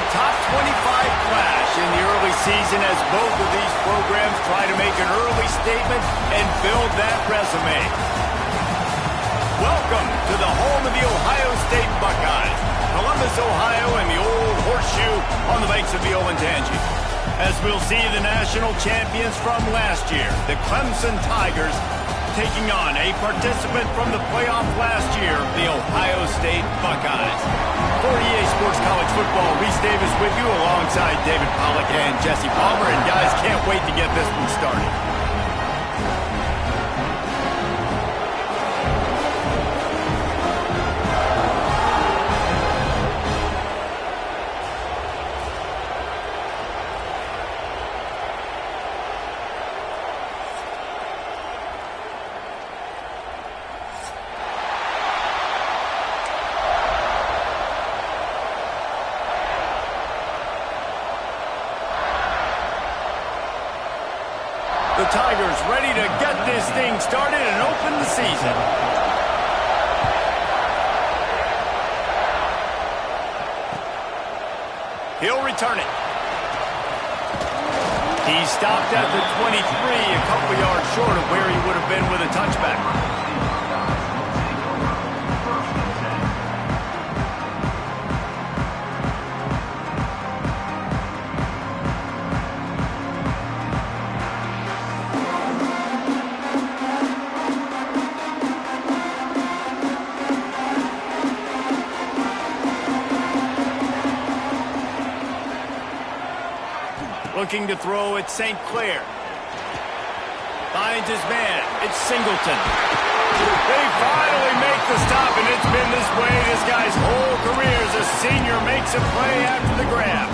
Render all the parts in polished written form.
top 25 clash in the early season as both of these programs try to make an early statement and build that resume. Welcome to the home of the Ohio State Buckeyes, Columbus, Ohio, and the old horseshoe on the banks of the Olentangy. As we'll see the national champions from last year, the Clemson Tigers, taking on a participant from the playoff last year, the Ohio State Buckeyes. For EA Sports College Football, Reese Davis with you alongside David Pollack and Jesse Palmer. And guys, can't wait to get this one started. The Tigers ready to get this thing started and open the season. He'll return it. He stopped at the 23, a couple yards short of where he would have been with a touchback. Looking to throw at St. Clair. Finds his man. It's Singleton. They finally make the stop, and it's been this way this guy's whole career as a senior makes a play after the grab.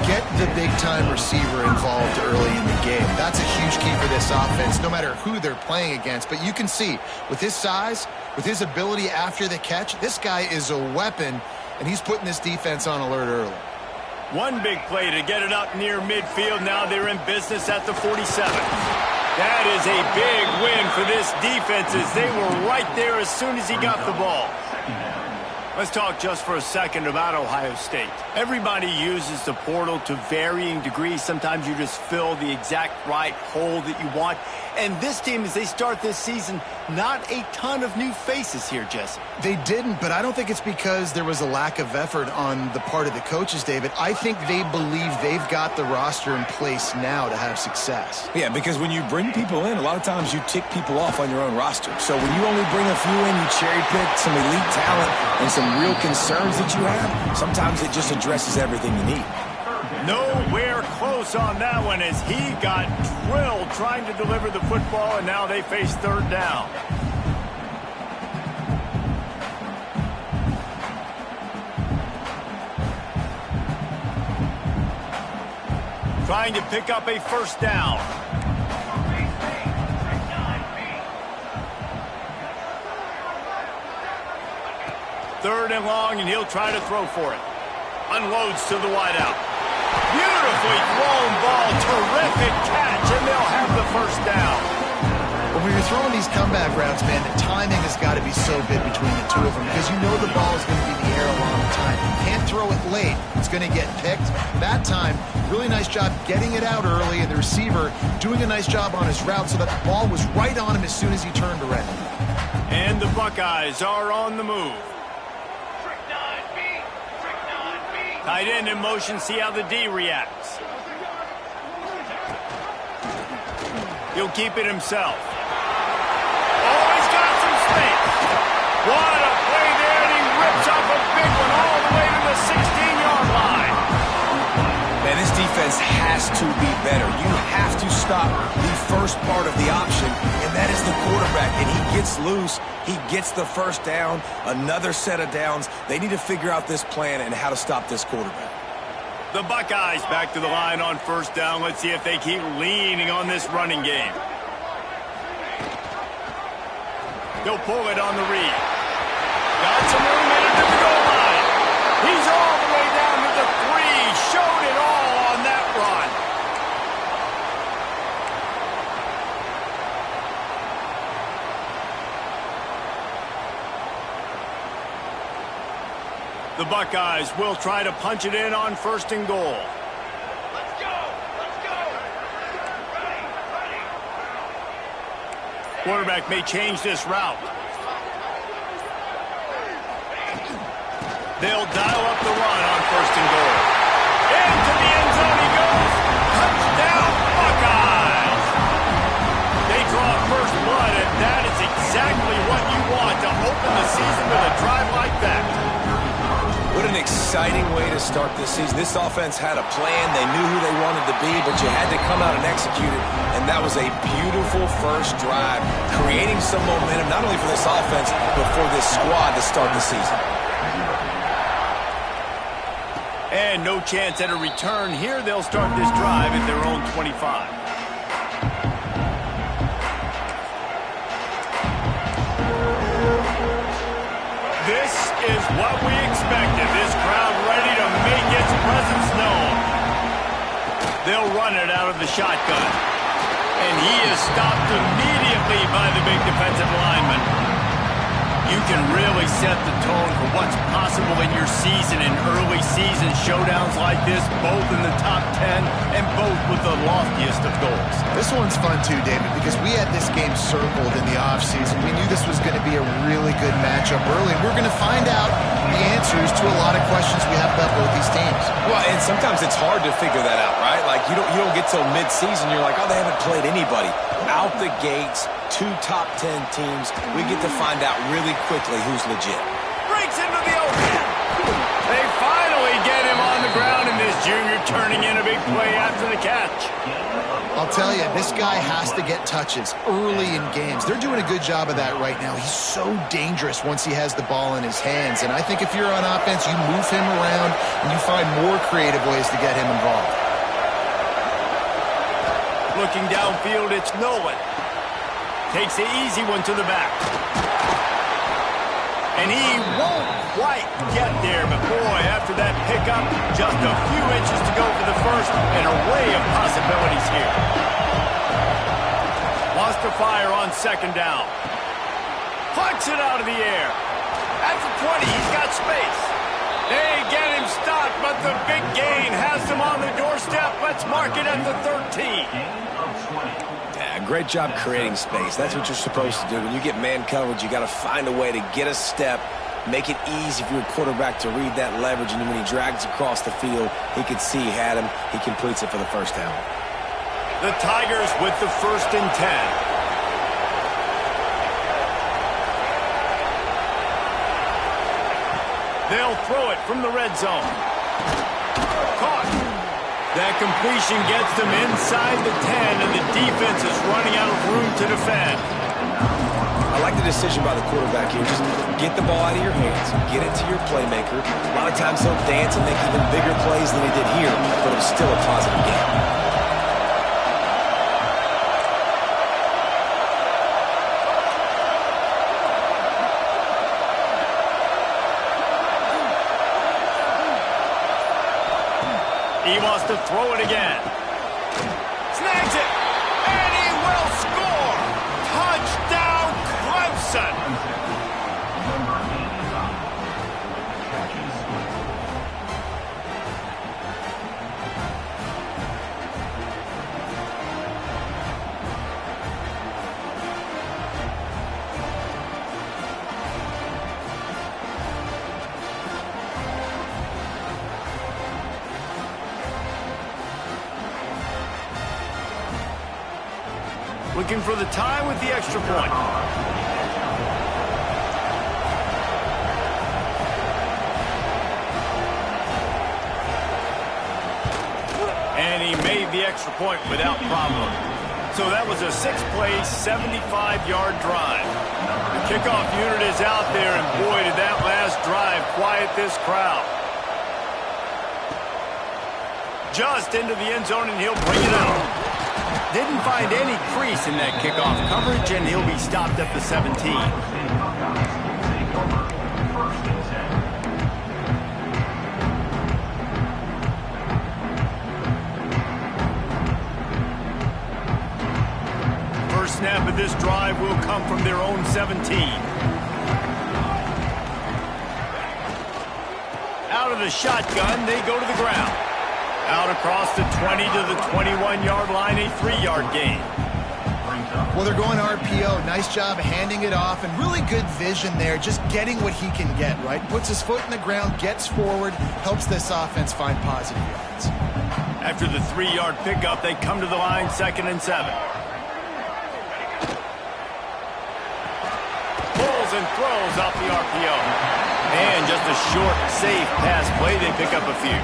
Get the big-time receiver involved early in the game. That's a huge key for this offense, no matter who they're playing against. But you can see, with his size, with his ability after the catch, this guy is a weapon, and he's putting this defense on alert early. One big play to get it up near midfield. Now they're in business at the 47. That is a big win for this defense as they were right there as soon as he got the ball. Let's talk just for a second about Ohio State. Everybody uses the portal to varying degrees. Sometimes you just fill the exact right hole that you want. And this team, as they start this season, not a ton of new faces here, Jesse. They didn't, but I don't think it's because there was a lack of effort on the part of the coaches, David. I think they believe they've got the roster in place now to have success. Yeah, because when you bring people in, a lot of times you tick people off on your own roster. So when you only bring a few in, you cherry-pick some elite talent and some real concerns that you have, sometimes it just addresses everything you need. Nowhere close on that one as he got drilled trying to deliver the football, and now they face third down. Trying to pick up a first down. Third and long, and he'll try to throw for it. Unloads to the wideout. Beautifully thrown ball. Terrific catch, and they'll have the first down. Well, when you're throwing these comeback routes, man, the timing has got to be so good between the two of them because you know the ball is going to be in the air a long time. You can't throw it late. It's going to get picked. That time, really nice job getting it out early, and the receiver doing a nice job on his route so that the ball was right on him as soon as he turned around. And the Buckeyes are on the move. Tight end in motion, see how the D reacts. He'll keep it himself. Oh, he's got some space. What a play there, and he rips up a big one all the way to the 16-yard line. Man, this defense has to be better. You have to stop the first part of the option, and that is the quarterback. And he gets loose. He gets the first down, another set of downs. They need to figure out this plan and how to stop this quarterback. The Buckeyes back to the line on first down. Let's see if they keep leaning on this running game. He'll pull it on the read. Got some room in it to the goal line. He's all the way down to the 3. Showed it all on that run. The Buckeyes will try to punch it in on 1st and goal. Let's go! Let's go! Ready! Quarterback may change this route. They'll dial up the run on 1st and goal. Into the end zone he goes. Touchdown, Buckeyes! They draw first blood, and that is exactly what you want to open the season with a drive like that. What an exciting way to start this season. This offense had a plan. They knew who they wanted to be, but you had to come out and execute it. And that was a beautiful first drive, creating some momentum, not only for this offense, but for this squad to start the season. And no chance at a return here. They'll start this drive at their own 25. This is what we expected. This crowd ready to make its presence known. They'll run it out of the shotgun. And he is stopped immediately by the big defensive lineman. You can really set the tone for what's possible in your season in early season showdowns like this, both in the top 10 and both with the loftiest of goals. This one's fun too, David, because we had this game circled in the offseason. We knew this was going to be a really good matchup early, and we're going to find out the answers to a lot of questions we have about both these teams. Well, and sometimes it's hard to figure that out, right? Like, you don't get till mid-season, you're like, oh, they haven't played anybody. Out the gates, 2 top 10 teams, we get to find out really quickly who's legit. Breaks into the open. They finally get him on the ground, and this junior turning in a big play after the catch. I'll tell you, this guy has to get touches early in games. They're doing a good job of that right now. He's so dangerous once he has the ball in his hands. And I think if you're on offense, you move him around and you find more creative ways to get him involved. Looking downfield, it's Nolan. Takes the easy one to the back. And he won't quite get there, but boy, after that pickup, just a few inches to go for the first, an array of possibilities here. Wants to fire on 2nd down. Plucks it out of the air. At the 20, he's got space. They get him stopped, but the big gain has him on the doorstep. Let's mark it at the 13. Yeah, great job creating space. That's what you're supposed to do. When you get man coverage, you got to find a way to get a step, make it easy for your quarterback to read that leverage, and when he drags across the field, he could see he had him. He completes it for the first down. The Tigers with the 1st and 10. They'll throw it from the red zone. Caught. That completion gets them inside the 10, and the defense is running out of room to defend. I like the decision by the quarterback here. Just get the ball out of your hands, get it to your playmaker. A lot of times he'll dance and make even bigger plays than he did here, but it was still a positive game. He wants to throw it again. Snags it. And he will score. Touchdown, Clemson. Looking for the tie with the extra point. And he made the extra point without problem. So that was a 6-play, 75-yard drive. The kickoff unit is out there, and boy, did that last drive quiet this crowd. Just into the end zone, and he'll bring it out. Didn't find any crease in that kickoff coverage, and he'll be stopped at the 17. First snap of this drive will come from their own 17. Out of the shotgun, they go to the ground. Out across the 20 to the 21-yard line, a 3-yard gain. Well, they're going RPO. Nice job handing it off, and really good vision there, just getting what he can get, right? Puts his foot in the ground, gets forward, helps this offense find positive yards. After the 3-yard pickup, they come to the line, 2nd and 7. Pulls and throws off the RPO. And just a short, safe pass play, they pick up a few.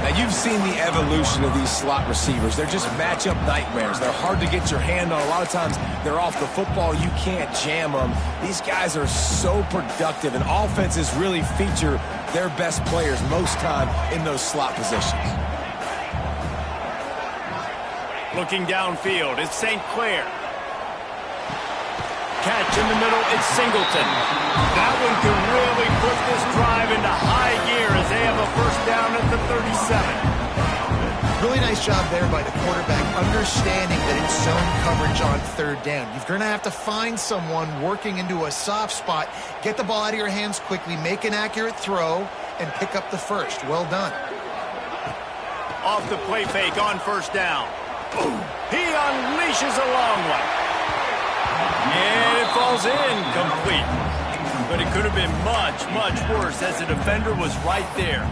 Now, you've seen the evolution of these slot receivers. They're just matchup nightmares. They're hard to get your hand on. A lot of times, they're off the football. You can't jam them. These guys are so productive, and offenses really feature their best players most time in those slot positions. Looking downfield, it's St. Clair. Catch in the middle, it's Singleton. That one can really put this drive into high gear as they have a first down at the 37. Really nice job there by the quarterback, understanding that it's zone coverage on 3rd down. You're going to have to find someone working into a soft spot, get the ball out of your hands quickly, make an accurate throw, and pick up the first. Well done. Off the play fake on first down. He unleashes a long one. And it falls incomplete. But it could have been much, much worse as the defender was right there.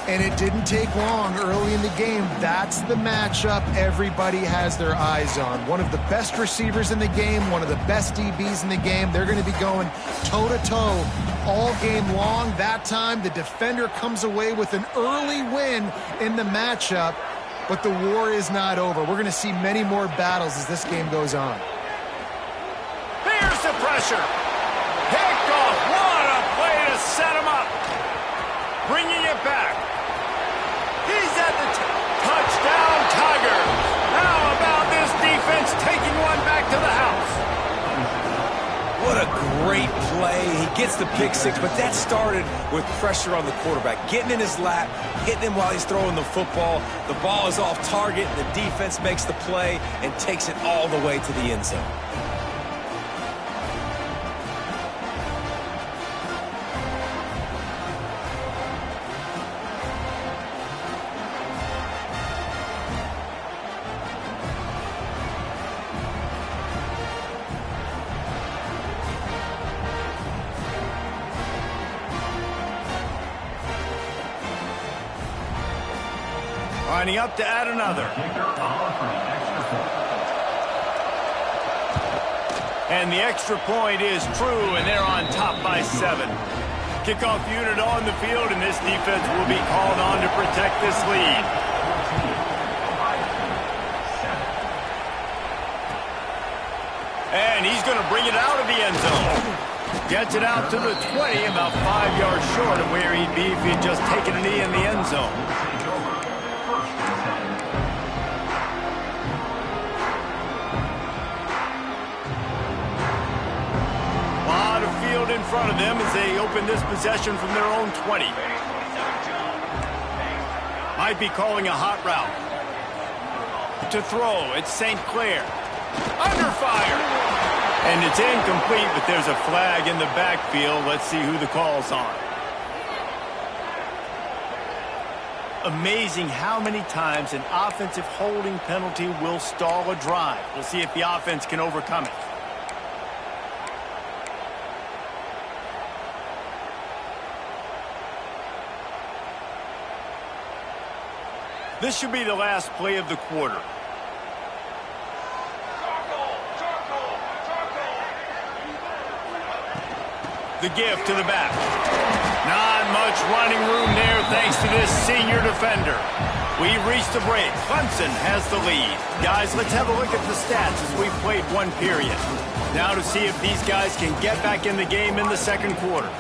And it didn't take long early in the game. That's the matchup everybody has their eyes on. One of the best receivers in the game, one of the best DBs in the game. They're going to be going toe-to-toe all game long. That time, the defender comes away with an early win in the matchup. But the war is not over. We're going to see many more battles as this game goes on. Here's the pressure. Picked off. What a play to set him up. Bringing it back. He's at the touchdown, Tigers. How about this defense taking one back to the house? What a great play. He gets the pick six, but that started with pressure on the quarterback. Getting in his lap, hitting him while he's throwing the football. The ball is off target. The defense makes the play and takes it all the way to the end zone. Lining up to add another. And the extra point is true, and they're on top by 7. Kickoff unit on the field, and this defense will be called on to protect this lead. And he's going to bring it out of the end zone. Gets it out to the 20, about 5 yards short of where he'd be if he'd just taken a knee in the end zone. In front of them as they open this possession from their own 20. Might be calling a hot route. To throw, it's St. Clair. Under fire. And it's incomplete, but there's a flag in the backfield. Let's see who the call's on. Amazing how many times an offensive holding penalty will stall a drive. We'll see if the offense can overcome it. This should be the last play of the quarter. The give to the back. Not much running room there thanks to this senior defender. We've reached the break. Clemson has the lead. Guys, let's have a look at the stats as we've played one period. Now to see if these guys can get back in the game in the second quarter.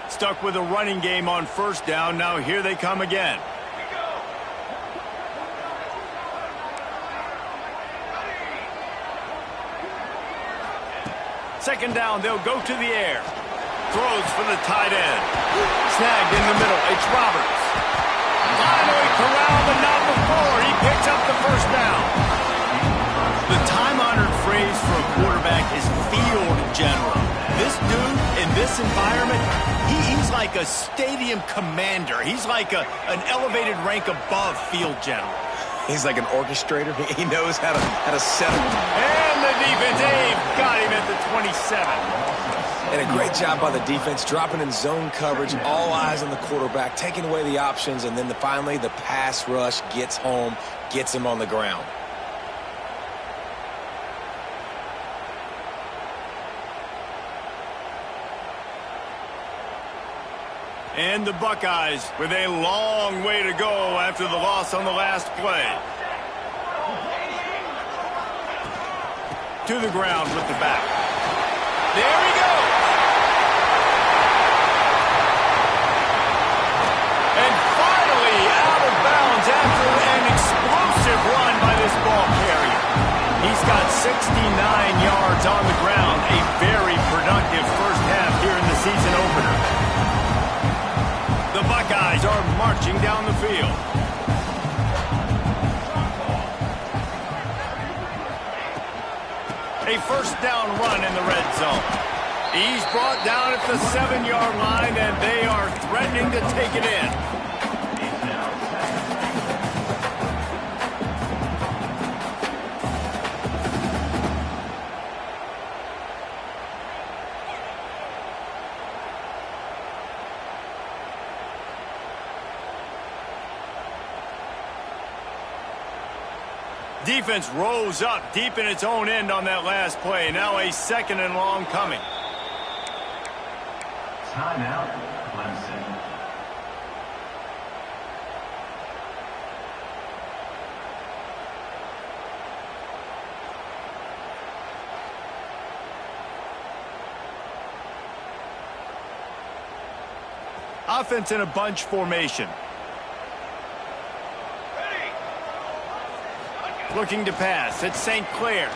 Stuck with a running game on first down. Now here they come again. Second down, they'll go to the air. Throws for the tight end. Snagged in the middle. It's Roberts. Finally this environment, he's like a stadium commander. He's like an elevated rank above field general. He's like an orchestrator. He knows how to set up. And the defense, they've got him at the 27. And a great job by the defense, dropping in zone coverage, all eyes on the quarterback, taking away the options, and then finally the pass rush gets home, gets him on the ground. And the Buckeyes with a long way to go after the loss on the last play. To the ground with the back. There he goes. And finally out of bounds after an explosive run by this ball carrier. He's got 69 yards on the ground. A very productive first half here in the season opener. The Buckeyes are marching down the field. A first down run in the red zone. He's brought down at the 7-yard line, and they are threatening to take it in. Defense rose up deep in its own end on that last play. Now a second and long coming. Timeout, Clemson. Offense in a bunch formation. Looking to pass. It's St. Clair.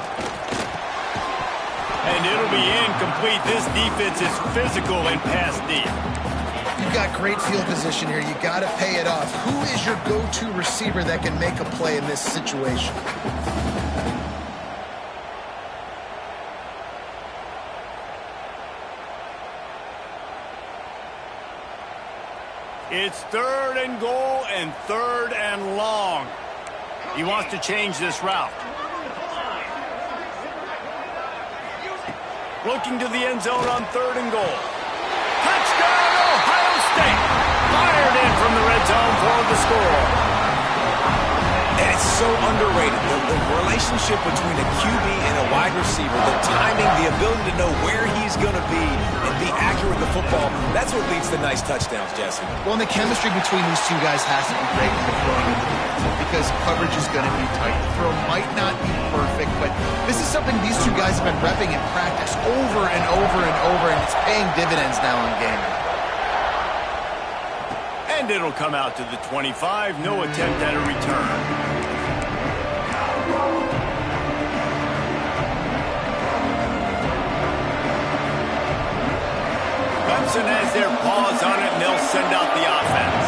And it'll be incomplete. This defense is physical and pass deep. You've got great field position here. You got to pay it off. Who is your go-to receiver that can make a play in this situation? It's 3rd and goal and 3rd and long. He wants to change this route. Looking to the end zone on 3rd and goal. Touchdown, Ohio State! Fired in from the red zone for the score. And it's so underrated. The relationship between a QB and a wide receiver, the timing, the ability to know where he's going to be and be accurate with the football, that's what leads to nice touchdowns, Jesse. Well, and the chemistry between these two guys has to be great when they're throwing into the end zone because coverage is going to be tight. The throw might not be perfect, but this is something these two guys have been repping in practice over and over and over, and it's paying dividends now in game. And it'll come out to the 25. No attempt at a return. Clemson has their paws on it, and they'll send out the offense.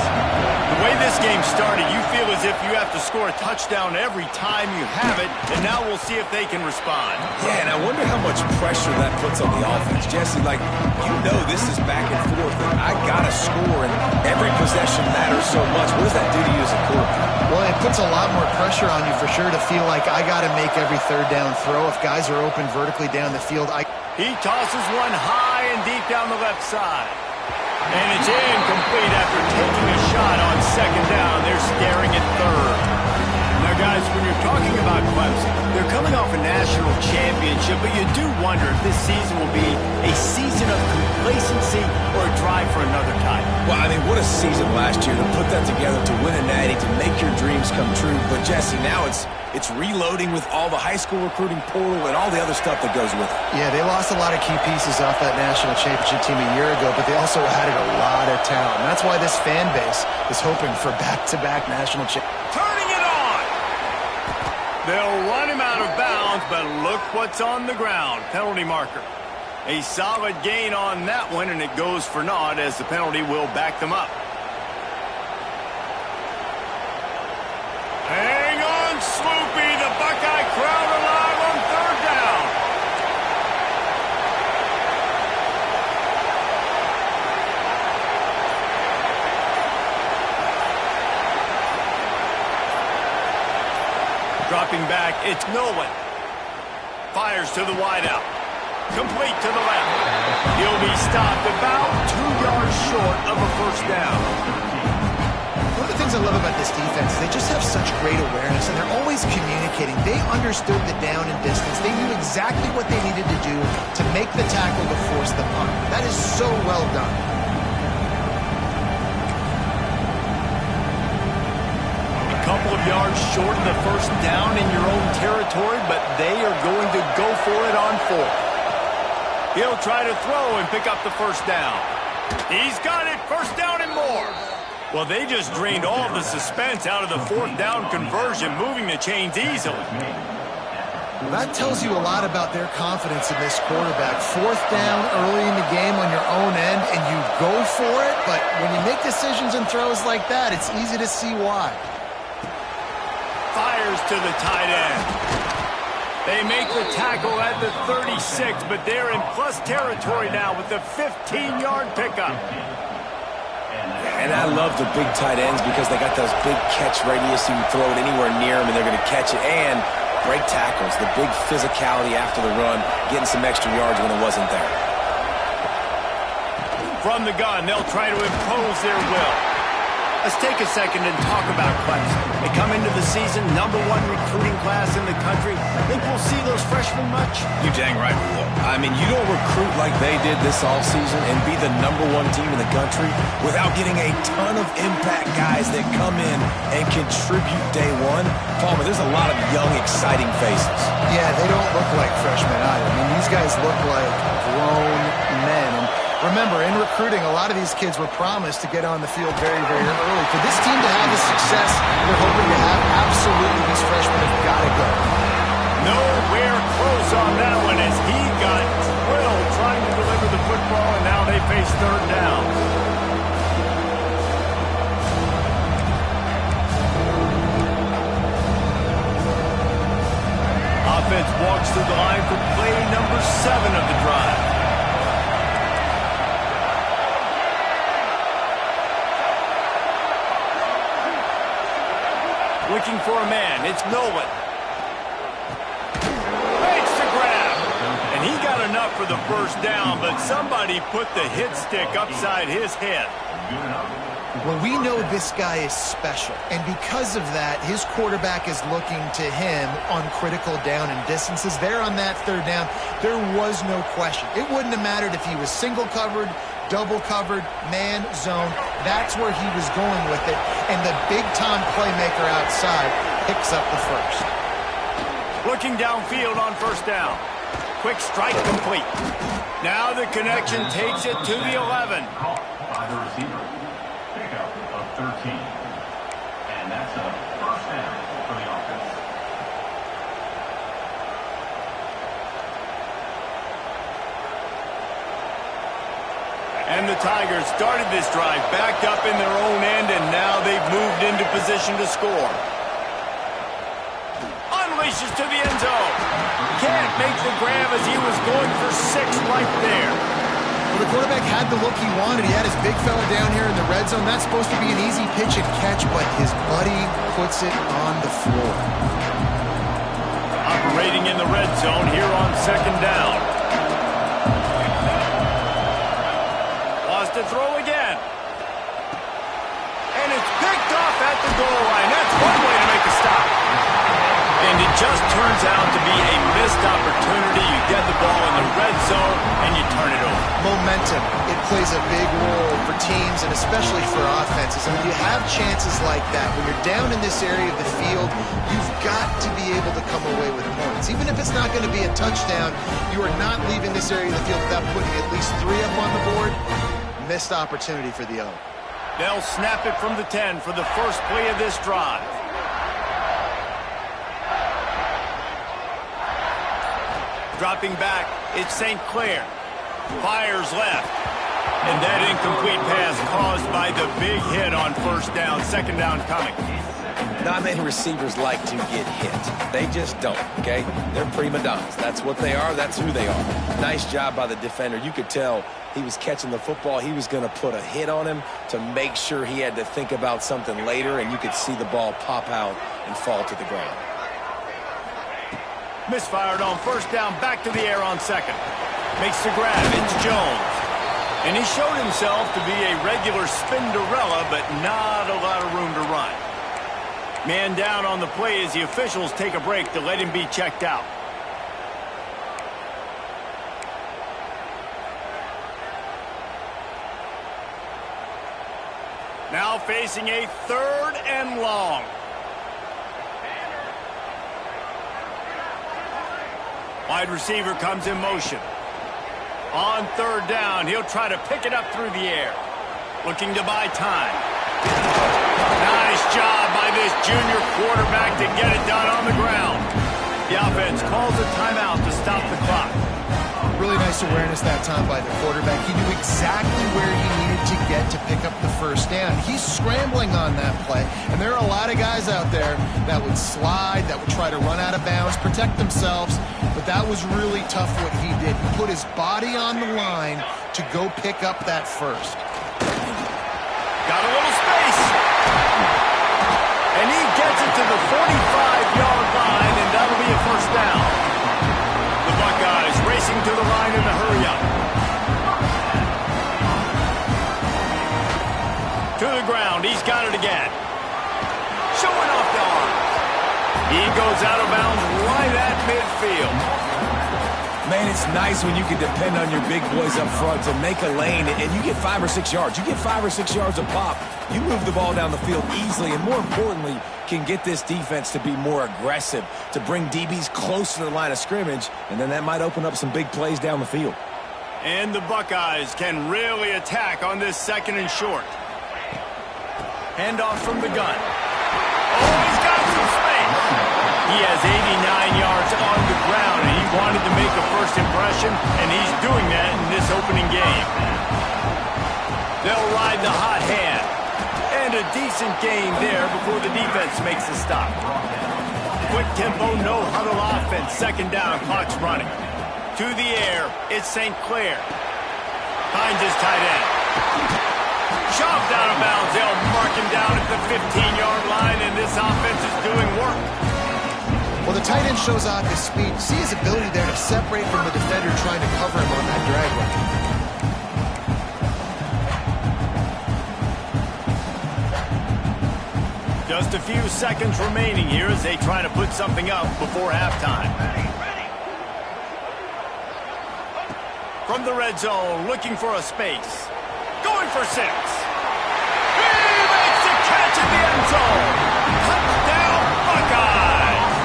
The way this game started, you feel as if you have to score a touchdown every time you have it, and now we'll see if they can respond. Yeah, and I wonder how much pressure that puts on the offense. Jesse, like, you know this is back and forth, and I got to score, and every possession matters so much. What does that do to you as a quarterback? Well, it puts a lot more pressure on you for sure to feel like I got to make every 3rd down throw. If guys are open vertically down the field, He tosses one high and deep down the left side. And it's incomplete after taking a shot on 2nd down. They're staring at 3rd. Now, guys, when you're talking about Clemson, they're coming off a national championship, but you do wonder if this season will be a season of complacency or a drive for another title. Well, I mean, what a season last year to put that together, to win a natty, to make your dreams come true. But, Jesse, now it's reloading with all the high school recruiting portal and all the other stuff that goes with it. Yeah, they lost a lot of key pieces off that national championship team a year ago, but they also added a lot of talent. And that's why this fan base is hoping for back-to-back national championships. Turning it on! They'll run him out of bounds, but look what's on the ground. Penalty marker. A solid gain on that one, and it goes for naught as the penalty will back them up. Hang on, Sloopy. The Buckeye crowd alive on 3rd down. Dropping back, it's Nolan. Fires to the wideout. Complete to the left. He'll be stopped about 2 yards short of a first down. One of the things I love about this defense is they just have such great awareness, and they're always communicating. They understood the down and distance. They knew exactly what they needed to do to make the tackle to force the punt. That is so well done. A couple of yards short of the first down in your own territory, but they are going to go for it on 4th. He'll try to throw and pick up the first down. He's got it, first down and more. Well, they just drained all of the suspense out of the 4th down conversion, moving the chains easily. Well, that tells you a lot about their confidence in this quarterback. 4th down early in the game on your own end, and you go for it, but when you make decisions and throws like that, it's easy to see why. Fires to the tight end. They make the tackle at the 36, but they're in plus territory now with the 15-yard pickup. And I love the big tight ends because they got those big catch radius. You can throw it anywhere near them, and they're going to catch it. And break tackles, the big physicality after the run, getting some extra yards when it wasn't there. From the gun, they'll try to impose their will. Let's take a second and talk about Clemson. They come into the season, #1 recruiting class in the country. Think we'll see those freshmen much? You dang right we will. I mean, you don't recruit like they did this offseason and be the #1 team in the country without getting a ton of impact guys that come in and contribute day one. Palmer, there's a lot of young, exciting faces. Yeah, they don't look like freshmen either. I mean, these guys look like grown men. And remember, in recruiting, a lot of these kids were promised to get on the field very, very early. For this team to have the success they're hoping to have, absolutely these freshmen have got to go. Nowhere close on that one as he got drilled trying to deliver the football, and now they face 3rd down. Offense walks through the line for play number 7 of the drive. Looking for a man. It's Nolan. Makes the grab. And he got enough for the first down, but somebody put the hit stick upside his head. Well, we know this guy is special, and because of that, his quarterback is looking to him on critical down and distances. There on that 3rd down, there was no question. It wouldn't have mattered if he was single covered, double covered, man, zone. That's where he was going with it, and the big-time playmaker outside picks up the first. Looking downfield on first down. Quick strike complete. Now the connection takes it to the 11. Caught by the receiver. Pickup of 13. And that's a first down for the offense. And the Tigers started this drive backed up in their own end, and now they've moved into position to score. Unleashes to the end zone. Can't make the grab as he was going for 6 right there. Well, the quarterback had the look he wanted. He had his big fella down here in the red zone. That's supposed to be an easy pitch and catch, but his buddy puts it on the floor. Operating in the red zone here on 2nd down. To throw again. And it's picked off at the goal line. That's one way to make a stop. And it just turns out to be a missed opportunity. You get the ball in the red zone and you turn it over. Momentum. It plays a big role for teams and especially for offenses. And when you have chances like that, when you're down in this area of the field, you've got to be able to come away with points. Even if it's not going to be a touchdown, you are not leaving this area of the field without putting at least 3 up on the board. Missed opportunity for the O. They'll snap it from the 10 for the first play of this drive. Dropping back, it's St. Clair. Fires left. And that incomplete pass caused by the big hit on first down. 2nd down coming. Not many receivers like to get hit. They just don't, okay? They're prima donnas. That's what they are. That's who they are. Nice job by the defender. You could tell he was catching the football. He was going to put a hit on him to make sure he had to think about something later, and you could see the ball pop out and fall to the ground. Misfired on first down, back to the air on second. Makes the grab, it's Jones. And he showed himself to be a regular Spinderella, but not a lot of room to run. Man down on the play as the officials take a break to let him be checked out. Now facing a 3rd and long. Wide receiver comes in motion. On 3rd down, he'll try to pick it up through the air. Looking to buy time. Nice job by this junior quarterback to get it done on the ground. The offense calls a timeout to stop the clock. Really nice awareness that time by the quarterback. He knew exactly where he needed to get to pick up the first down. He's scrambling on that play, and there are a lot of guys out there that would slide, that would try to run out of bounds, protect themselves, but that was really tough what he did. He put his body on the line to go pick up that first. Got a little space. And he gets it to the 45-yard line, and that'll be a first down. The Buckeyes racing to the line in a hurry-up. To the ground, he's got it again. Showing off the arm. He goes out of bounds right at midfield. Man, it's nice when you can depend on your big boys up front to make a lane, and you get 5 or 6 yards. You get 5 or 6 yards a pop. You move the ball down the field easily, and more importantly, can get this defense to be more aggressive, to bring DBs close to the line of scrimmage, and then that might open up some big plays down the field. And the Buckeyes can really attack on this 2nd and short. Handoff from the gun. Oh, he's got some space. He has 89 yards on the ground, and he wanted to make a first impression, and he's doing that in this opening game. They'll ride the hot hand. And a decent gain there before the defense makes the stop. Quick tempo, no huddle offense. 2nd down, clock's running. To the air, it's St. Clair. Finds his tight end. Shoved out of bounds. They'll mark him down at the 15-yard line, and this offense is doing work. Well, the tight end shows off his speed. See his ability there to separate from the defender trying to cover him on that drag route. Just a few seconds remaining here as they try to put something up before halftime. From the red zone, looking for a space. Going for 6. He makes the catch in the end zone. Touchdown, Buckeyes!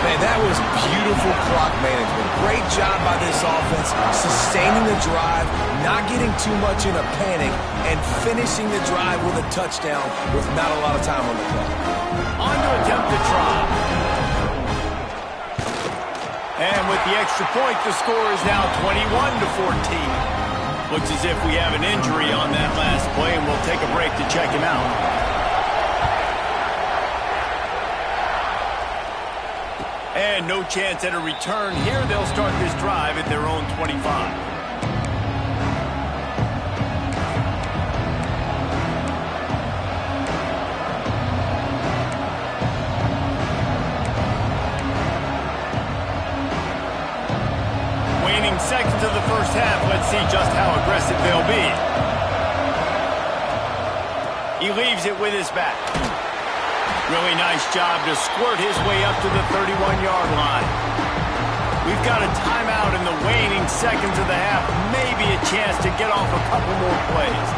Man, that was beautiful clock management. Great job by this offense, sustaining the drive, not getting too much in a panic, and finishing the drive with a touchdown with not a lot of time on the clock. On to attempt to try. And with the extra point, the score is now 21-14. Looks as if we have an injury on that last play, and we'll take a break to check him out. And no chance at a return here. They'll start this drive at their own 25. Seconds of the first half. Let's see just how aggressive they'll be. He leaves it with his back. Really nice job to squirt his way up to the 31-yard line. We've got a timeout in the waning seconds of the half. Maybe a chance to get off a couple more plays.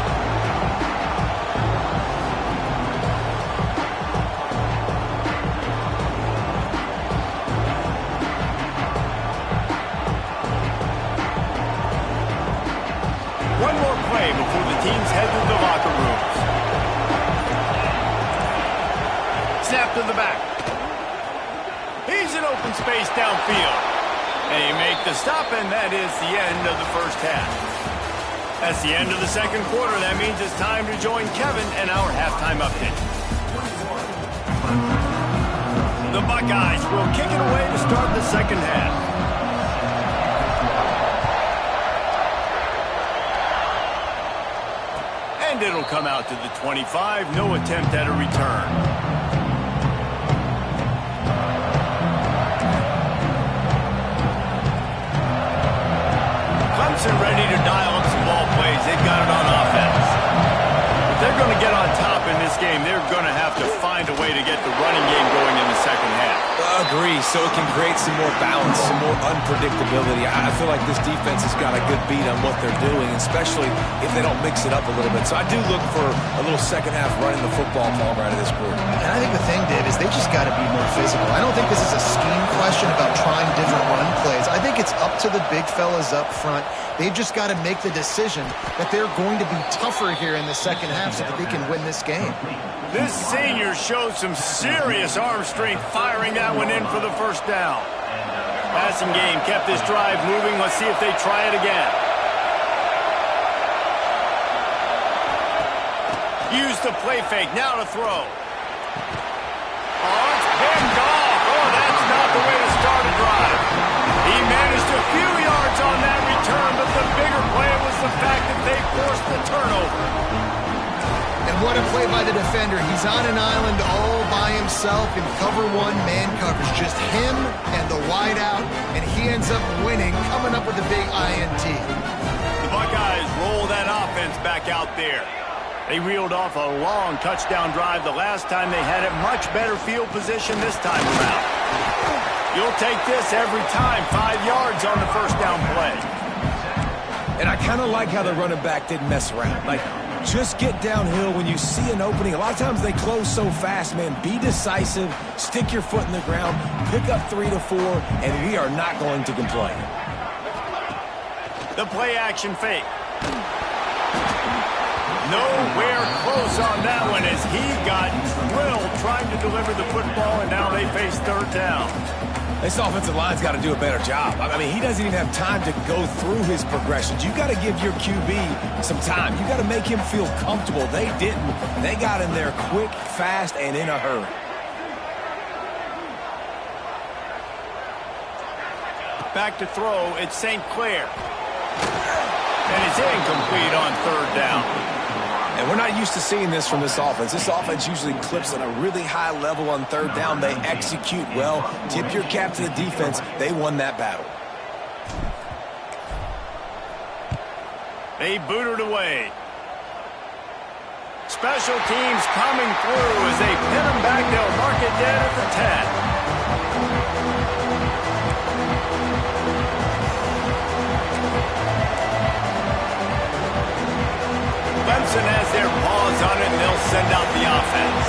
One more play before the teams head to the locker rooms. Snap to the back. He's in open space downfield. And he make the stop, and that is the end of the first half. That's the end of the second quarter. That means it's time to join Kevin and our halftime update. The Buckeyes will kick it away to start the second half. And it'll come out to the 25. No attempt at a return. Clemson ready to dial up some ball plays. They've got it on offense. If they're going to get on top in this game, they're going to have to find a way to get the running game going in the second half. Agree, so it can create some more balance, some more unpredictability. I feel like this defense has got a good beat on what they're doing, especially if they don't mix it up a little bit. So I do look for a little second half running the football ball right out of this group. And I think the thing, Dave, is they just got to be more physical. I don't think this is a scheme question about trying different run plays. I think it's up to the big fellas up front. They've just got to make the decision that they're going to be tougher here in the second half so that they can win this game. This senior showed some serious arm strength firing that one in for the first down. Passing game kept this drive moving. Let's see if they try it again. Use the play fake. Now to throw. Oh, it's picked off. Oh, that's not the way to start a drive. He managed a few yards on that return, but the bigger play was the fact that they forced the turnover. And what a play by the defender. He's on an island all by himself in cover one man coverage. Just him and the wide out, and he ends up winning, coming up with a big INT. The Buckeyes roll that offense back out there. They reeled off a long touchdown drive the last time they had it. Much better field position this time around. You'll take this every time. 5 yards on the first down play. And I kind of like how the running back didn't mess around. Like, just get downhill when you see an opening. A lot of times they close so fast, man. Be decisive, stick your foot in the ground, pick up 3 to 4, and we are not going to complain. The play action fake. Nowhere close on that one as he got drilled trying to deliver the football, and now they face third down. This offensive line's got to do a better job. I mean, he doesn't even have time to go through his progressions. You got to give your QB some time. You got to make him feel comfortable. They didn't. They got in there quick, fast, and in a hurry. Back to throw. It's St. Clair. And it's incomplete on third down. And we're not used to seeing this from this offense. This offense usually clips at a really high level on third down. They execute well. Tip your cap to the defense. They won that battle. They boot it away. Special teams coming through as they pin them back. They'll mark it dead at the 10. Clemson has their paws on it, and they'll send out the offense.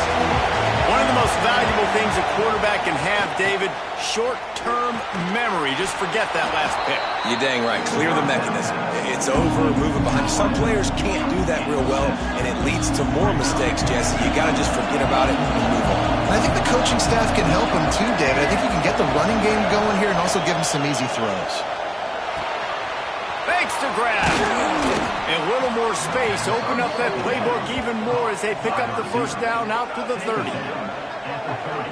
One of the most valuable things a quarterback can have, David, short-term memory. Just forget that last pick. You're dang right. Clear the mechanism. It's over, moving behind. Some players can't do that real well, and it leads to more mistakes, Jesse. You got to just forget about it and move on. I think the coaching staff can help him too, David. I think you can get the running game going here and also give him some easy throws. Fakes to grab. A little more space. Open up that playbook even more as they pick up the first down out to the 30.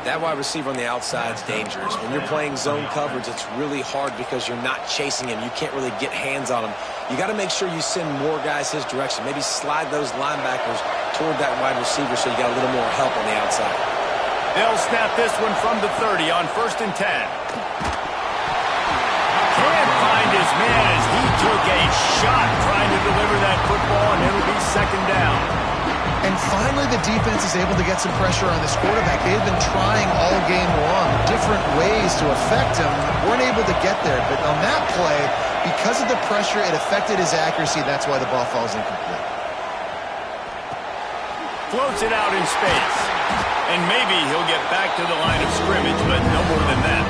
That wide receiver on the outside is dangerous. When you're playing zone coverage, it's really hard because you're not chasing him. You can't really get hands on him. You got to make sure you send more guys his direction. Maybe slide those linebackers toward that wide receiver so you got a little more help on the outside. They'll snap this one from the 30 on 1st and 10. Can't find his man as he took a shot trying to deliver that football, and it'll be 2nd down. And finally, the defense is able to get some pressure on this quarterback. They've been trying all game long different ways to affect him. Weren't able to get there, but on that play, because of the pressure, it affected his accuracy. That's why the ball falls incomplete. Floats it out in space. And maybe he'll get back to the line of scrimmage, but no more than that.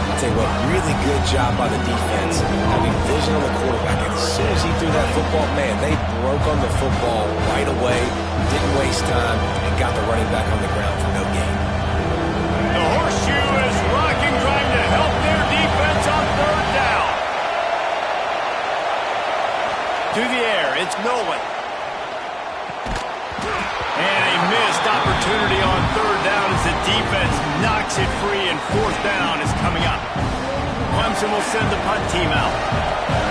I'll tell you what, really good job by the defense, having vision on the quarterback. And as soon as he threw that football, man, they broke on the football right away, didn't waste time, and got the running back on the ground for no gain. The horseshoe is rocking, trying to help their defense on 3rd down. To the air, it's Nolan. And a missed opportunity on 3rd down as the defense knocks it free, and 4th down is coming up. Clemson will send the punt team out.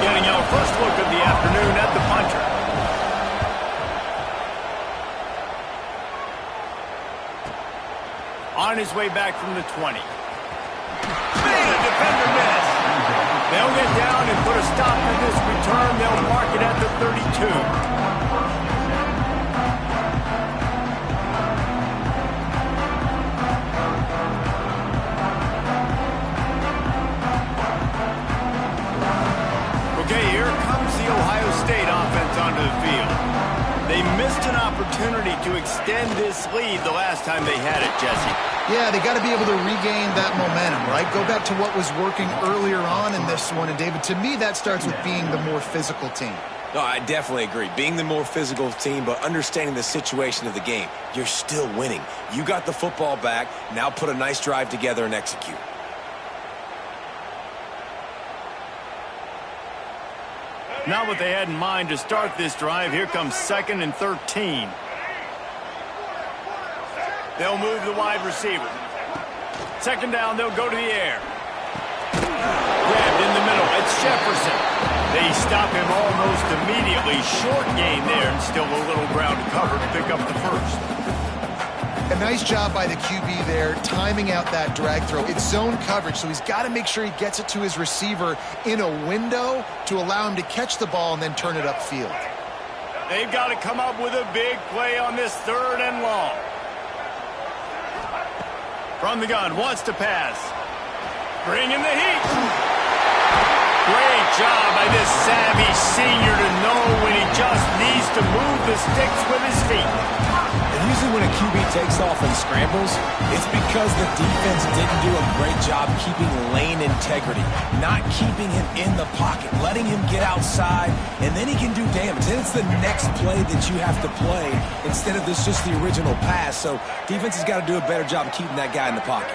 Getting our first look of the afternoon at the punter. On his way back from the 20. Man, a defender miss. They'll get down and put a stop to this return. They'll mark it at the 32. Ohio State offense onto the field. They missed an opportunity to extend this lead the last time they had it, Jesse. Yeah, they got to be able to regain that momentum, right? Go back to what was working earlier on in this one. And, David, to me, that starts with being the more physical team. No, I definitely agree. Being the more physical team, but understanding the situation of the game. You're still winning. You got the football back. Now put a nice drive together and execute. Not what they had in mind to start this drive. Here comes 2nd and 13. They'll move the wide receiver. 2nd down, they'll go to the air. Grabbed in the middle. It's Jefferson. They stop him almost immediately. Short gain there, and still a little ground to cover to pick up the first. A nice job by the QB there, timing out that drag throw. It's zone coverage, so he's got to make sure he gets it to his receiver in a window to allow him to catch the ball and then turn it upfield. They've got to come up with a big play on this 3rd and long. From the gun, wants to pass. Bring in the heat. Great job by this savvy senior to know when he just needs to move the sticks with his feet. And usually when a QB takes off and scrambles, it's because the defense didn't do a great job keeping lane integrity, not keeping him in the pocket, letting him get outside, and then he can do damage. Then it's the next play that you have to play instead of this just the original pass. So defense has got to do a better job keeping that guy in the pocket.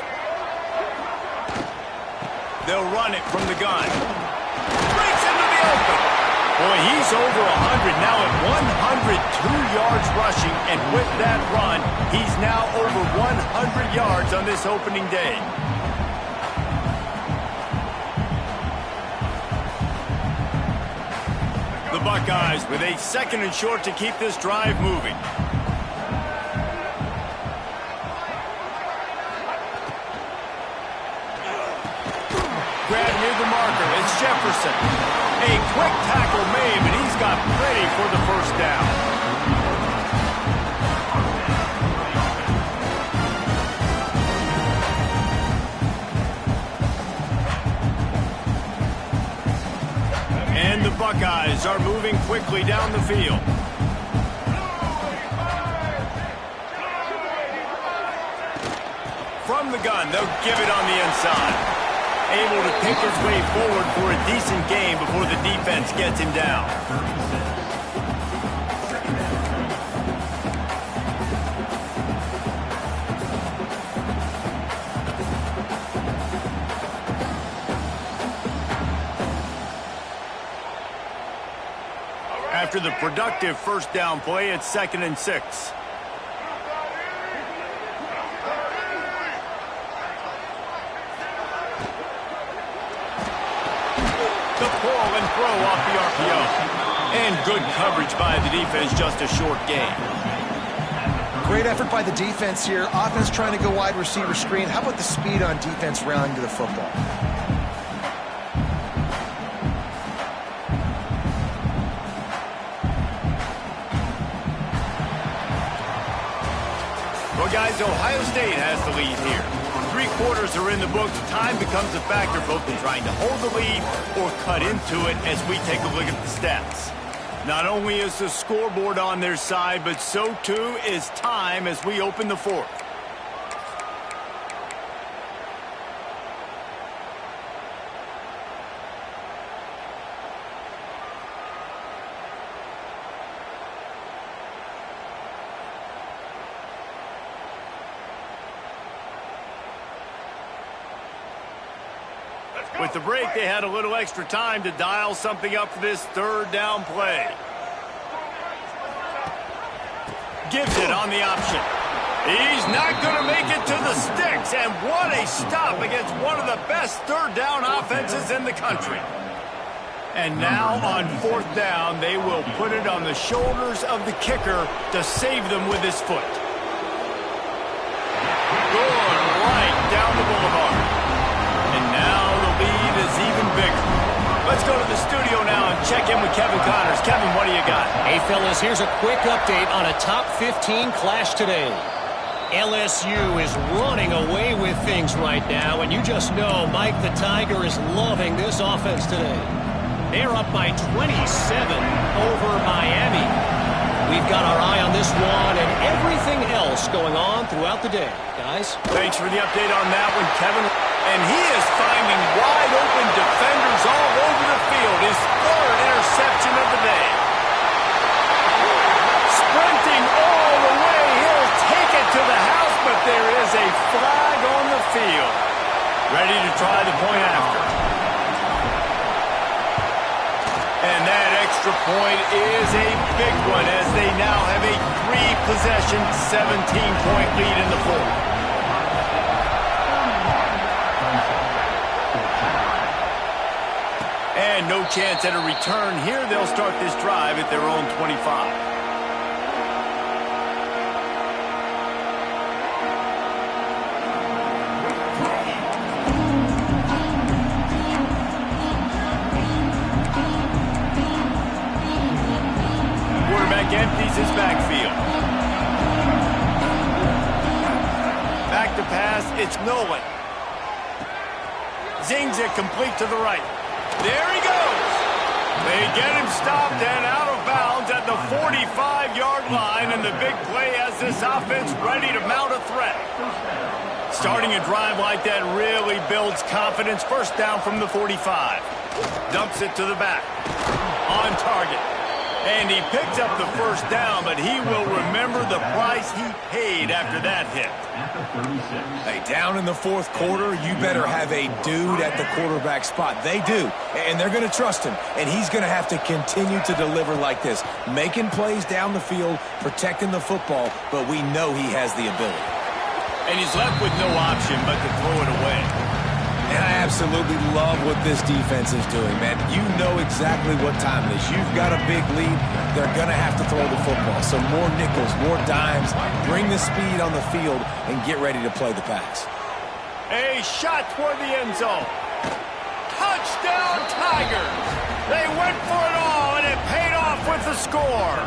They'll run it from the gun. Breaks into the open. Boy, he's over 100 now at 102 yards rushing, and with that run, he's now over 100 yards on this opening day. The Buckeyes with a 2nd and short to keep this drive moving. Grab near the marker. It's Jefferson. A quick tackle made, but he's got plenty for the first down. And the Buckeyes are moving quickly down the field. From the gun, they'll give it on the inside. Able to pick his way forward for a decent gain before the defense gets him down. After the productive first down play, it's 2nd and 6. The pull and throw off the RPO. And good coverage by the defense, just a short gain. Great effort by the defense here. Offense trying to go wide receiver screen. How about the speed on defense rallying to the football? Well, guys, Ohio State has the lead here. 3 quarters are in the books. Time becomes a factor both in trying to hold the lead or cut into it as we take a look at the stats. Not only is the scoreboard on their side, but so too is time as we open the 4th. With the break, they had a little extra time to dial something up for this 3rd down play. Gives it on the option. He's not going to make it to the sticks, and what a stop against one of the best 3rd down offenses in the country. And now on 4th down, they will put it on the shoulders of the kicker to save them with his foot. Going right down the boulevard. And now the lead is even bigger. check in with Kevin Connors. Kevin, what do you got? Hey, fellas, here's a quick update on a top 15 clash today. LSU is running away with things right now, and you just know Mike the Tiger is loving this offense today. They're up by 27 over Miami. We've got our eye on this one and everything else going on throughout the day. Guys? Thanks for the update on that one, Kevin. And he is finding wide-open defenders all over the field. His third interception of the day. Sprinting all the way. He'll take it to the house, but there is a flag on the field. Ready to try the point after. And that extra point is a big one as they now have a 3-possession, 17-point lead in the fourth. And no chance at a return here. They'll start this drive at their own 25. Empties his backfield. Back to pass, it's Nolan. Zings it complete to the right. There he goes. They get him stopped and out of bounds at the 45-yard line, and the big play has this offense ready to mount a threat. Starting a drive like that really builds confidence. First down from the 45. Dumps it to the back. On target. And he picked up the first down, but he will remember the price he paid after that hit. Hey, down in the fourth quarter, you better have a dude at the quarterback spot. They do, and they're going to trust him, and he's going to have to continue to deliver like this, making plays down the field, protecting the football, but we know he has the ability. And he's left with no option but to throw it away. And I absolutely love what this defense is doing, man. You know exactly what time it is. You've got a big lead. They're going to have to throw the football. So more nickels, more dimes. Bring the speed on the field and get ready to play the pass. A shot toward the end zone. Touchdown, Tigers. They went for it all, and it paid off with the score.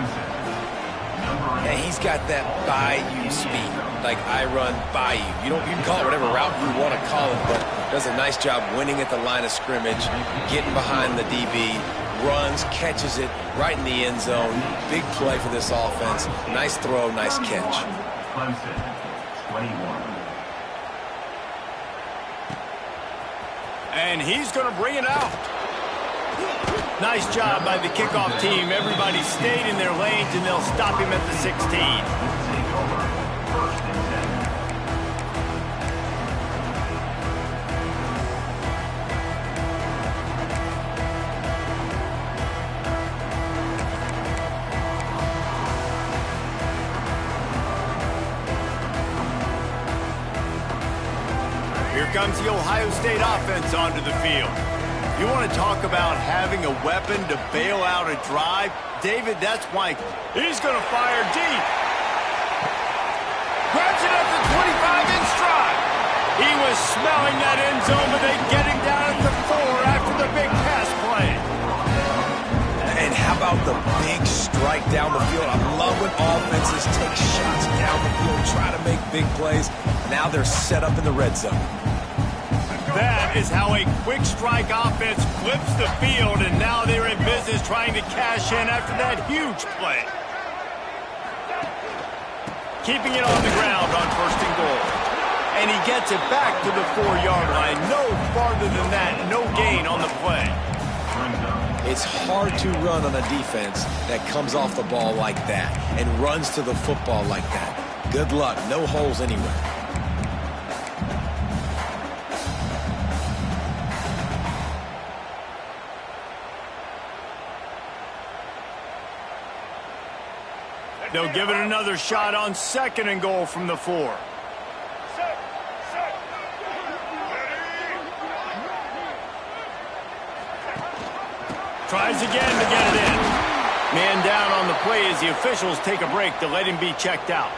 And he's got that bayou speed, like I run bayou. You can call it whatever route you want to call it, but does a nice job winning at the line of scrimmage, getting behind the DB, runs, catches it right in the end zone. Big play for this offense. Nice throw, nice catch. Clemson, 21. And he's going to bring it out. Nice job by the kickoff team. Everybody stayed in their lanes, and they'll stop him at the 16. Here comes the Ohio State offense onto the field. You want to talk about having a weapon to bail out a drive? David, that's Mike. He's going to fire deep. Grabs it at the 25 in stride. He was smelling that end zone, but they get him down at the 4 after the big pass play. And how about the big strike down the field? I love when offenses take shots down the field, try to make big plays. Now they're set up in the red zone. That is how a quick strike offense flips the field, and now they're in business trying to cash in after that huge play. Keeping it on the ground on first and goal. And he gets it back to the 4-yard line. No farther than that, no gain on the play. It's hard to run on a defense that comes off the ball like that and runs to the football like that. Good luck. No holes anywhere. They'll give it another shot on second and goal from the 4. Tries again to get it in. Man down on the play as the officials take a break to let him be checked out.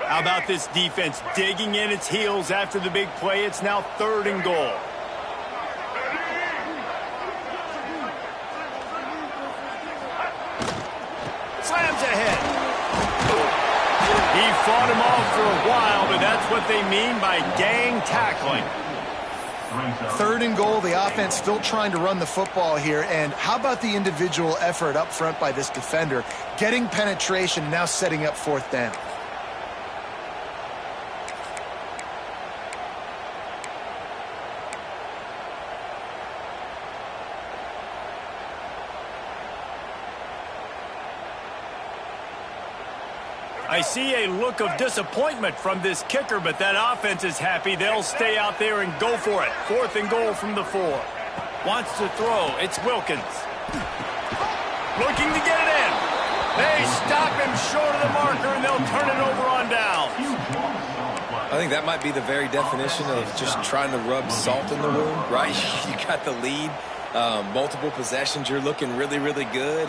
How about this defense digging in its heels after the big play? It's now 3rd and goal. Slams ahead. He fought him off for a while, but that's what they mean by gang tackling. 3rd and goal, the offense still trying to run the football here. And how about the individual effort up front by this defender? Getting penetration, now setting up 4th down. I see a look of disappointment from this kicker, but that offense is happy. They'll stay out there and go for it. 4th and goal from the 4. Wants to throw. It's Wilkins. Looking to get it in. They stop him short of the marker, and they'll turn it over on down. I think that might be the very definition of just trying to rub salt in the wound, right? You got the lead. Multiple possessions, you're looking really, really good,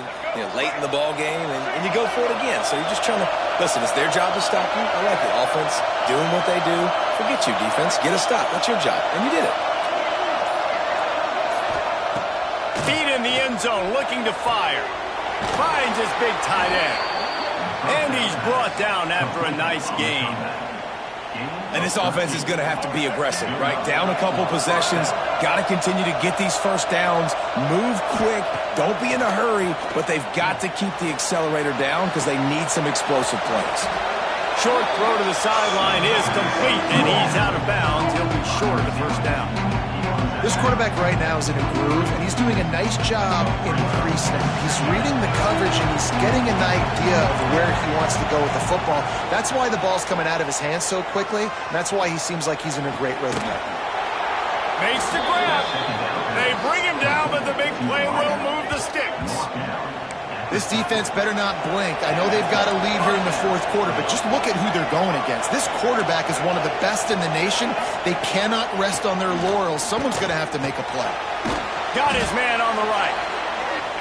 late in the ball game, and you go for it again. So you're just trying to, listen, it's their job to stop you. I like it. Offense doing what they do. Forget you, defense. Get a stop. That's your job. And you did it. Feet in the end zone, looking to fire. Finds his big tight end. And he's brought down after a nice gain. And this offense is going to have to be aggressive, right? Down a couple possessions. Got to continue to get these first downs. Move quick. Don't be in a hurry. But they've got to keep the accelerator down because they need some explosive plays. Short throw to the sideline is complete, and he's out of bounds. He'll be short of the first down. This quarterback right now is in a groove, and he's doing a nice job in pre-snap. He's reading the coverage, and he's getting an idea of where he wants to go with the football. That's why the ball's coming out of his hands so quickly, and that's why he seems like he's in a great rhythm right now. Makes the grab. They bring him down, but the big play will move the sticks. This defense better not blink. I know they've got a lead here in the 4th quarter, but just look at who they're going against. This quarterback is one of the best in the nation. They cannot rest on their laurels. Someone's going to have to make a play. Got his man on the right.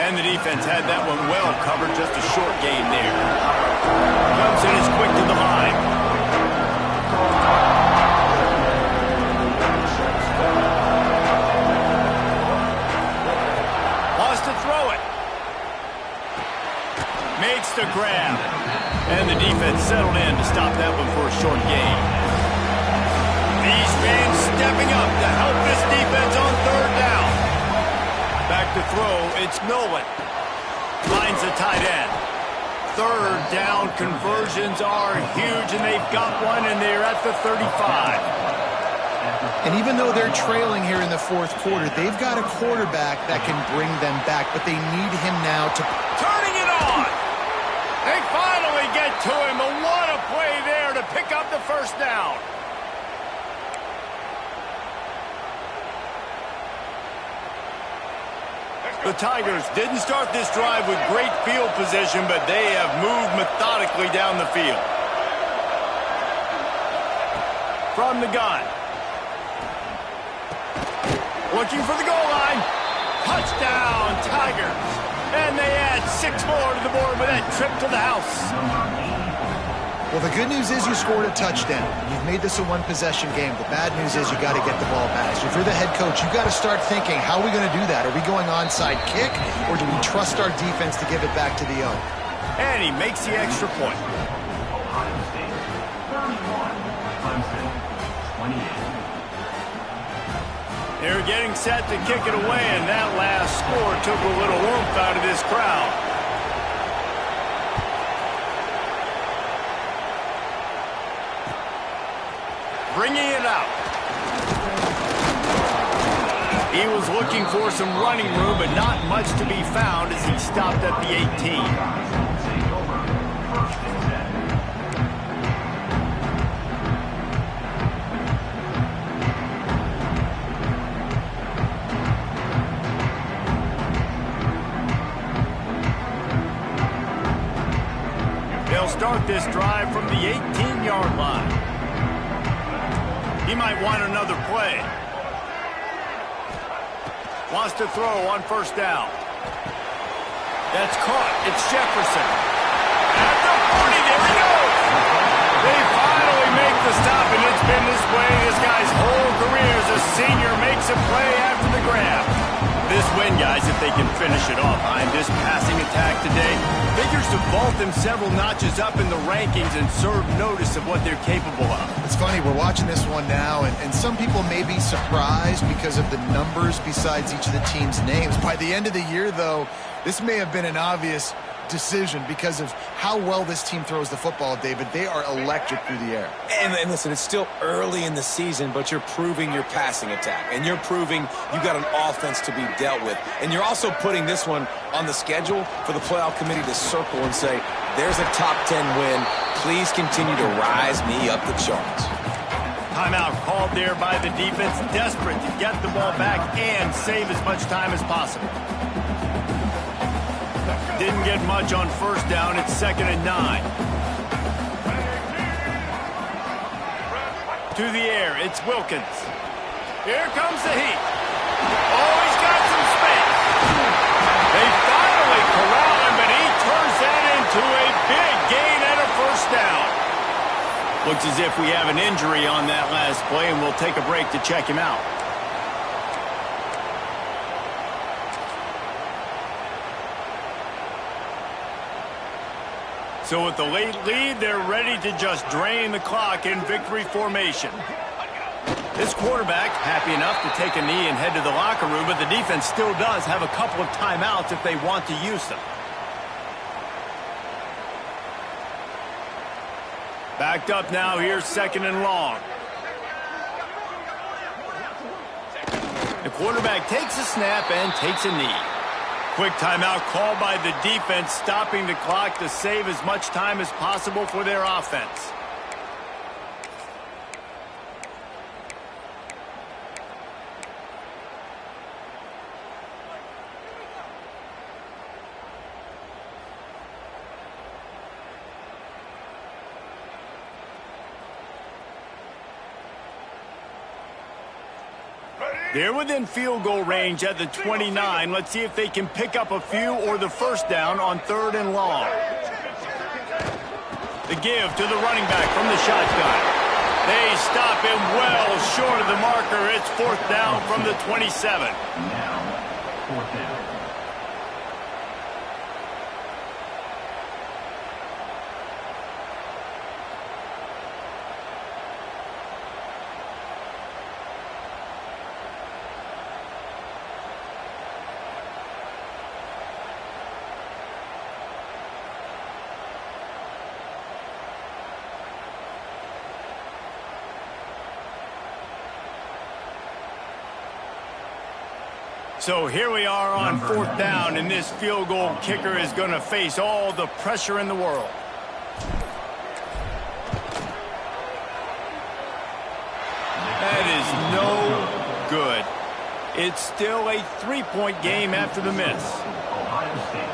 And the defense had that one well covered. Just a short gain there. Clemson is quick to the line. Wants to throw it. Makes the grab. And the defense settled in to stop that one for a short gain. These fans stepping up to help this defense on 3rd down. Back to throw, it's Nolan. Finds the tight end. 3rd down conversions are huge, and they've got one, and they're at the 35. And even though they're trailing here in the 4th quarter, they've got a quarterback that can bring them back, but they need him now to... Turning it on! They finally get to him, and what a play there to pick up the first down. The Tigers didn't start this drive with great field position, but they have moved methodically down the field. From the gun. Looking for the goal line. Touchdown, Tigers. And they add 6 more to the board with that trip to the house. Well, the good news is you scored a touchdown. You've made this a one-possession game. The bad news is you got to get the ball back. So if you're the head coach, you got to start thinking, how are we going to do that? Are we going onside kick, or do we trust our defense to give it back to the owner? And he makes the extra point. Ohio State 31, Clemson 28. They're getting set to kick it away, and that last score took a little oomph out of this crowd. Bringing it out. He was looking for some running room, but not much to be found as he stopped at the 18. They'll start this drive from the 18-yard line. He might want another play. Wants to throw on 1st down. That's caught. It's Jefferson. At the 40, there he goes. They the stop, and it's been this way this guy's whole career as a senior makes a play after the grab. This win, guys, if they can finish it off behind this passing attack today, figures to vault them several notches up in the rankings and serve notice of what they're capable of. It's funny, we're watching this one now, and some people may be surprised because of the numbers besides each of the team's names. By the end of the year, though, this may have been an obvious decision because of how well this team throws the football, David. They are electric through the air. And listen, it's still early in the season, but you're proving your passing attack, and you're proving you got an offense to be dealt with. And you're also putting this one on the schedule for the playoff committee to circle and say, there's a top 10 win. Please continue to rise me up the charts. Timeout called there by the defense, desperate to get the ball back and save as much time as possible. Didn't get much on first down. It's 2nd and 9. To the air, it's Wilkins. Here comes the heat. Oh, he's got some space. They finally corral him, but he turns that into a big gain and a first down. Looks as if we have an injury on that last play, and we'll take a break to check him out. So with the late lead, they're ready to just drain the clock in victory formation. This quarterback happy enough to take a knee and head to the locker room, but the defense still does have a couple of timeouts if they want to use them. Backed up now here, 2nd and long. The quarterback takes a snap and takes a knee. Quick timeout called by the defense, stopping the clock to save as much time as possible for their offense. They're within field goal range at the 29. Let's see if they can pick up a few or the first down on 3rd and long. The give to the running back from the shotgun. They stop him well short of the marker. It's 4th down from the 27. Now, 4th down. So here we are on 4th down, and this field goal kicker is going to face all the pressure in the world. That is no good. It's still a 3-point game after the miss.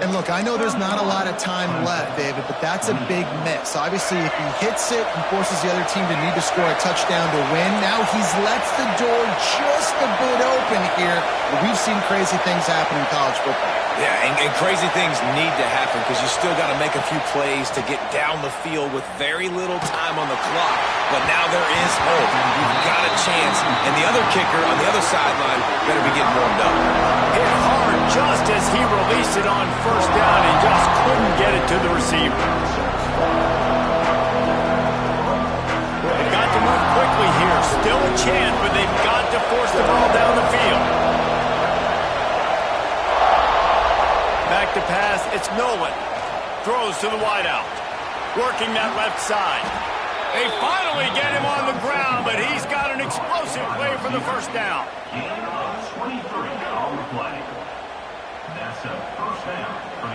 And look, I know there's not a lot of time left, David, but that's a big miss. Obviously, if he hits it and forces the other team to need to score a touchdown to win, now he's left the door just a bit open here. But we've seen crazy things happen in college football. Yeah, and crazy things need to happen because you still got to make a few plays to get down the field with very little time on the clock. But now there is hope. You've got a chance. And the other kicker on the other sideline better be getting warmed up. Hit hard just as he released it on first down and just couldn't get it to the receiver. They've got to move quickly here. Still a chance, but they've got to force the ball down the field. Back to pass, it's Nolan. Throws to the wideout. Working that left side. They finally get him on the ground, but he's got an explosive play for the first down. Gain of 23 on the play. That's a first down for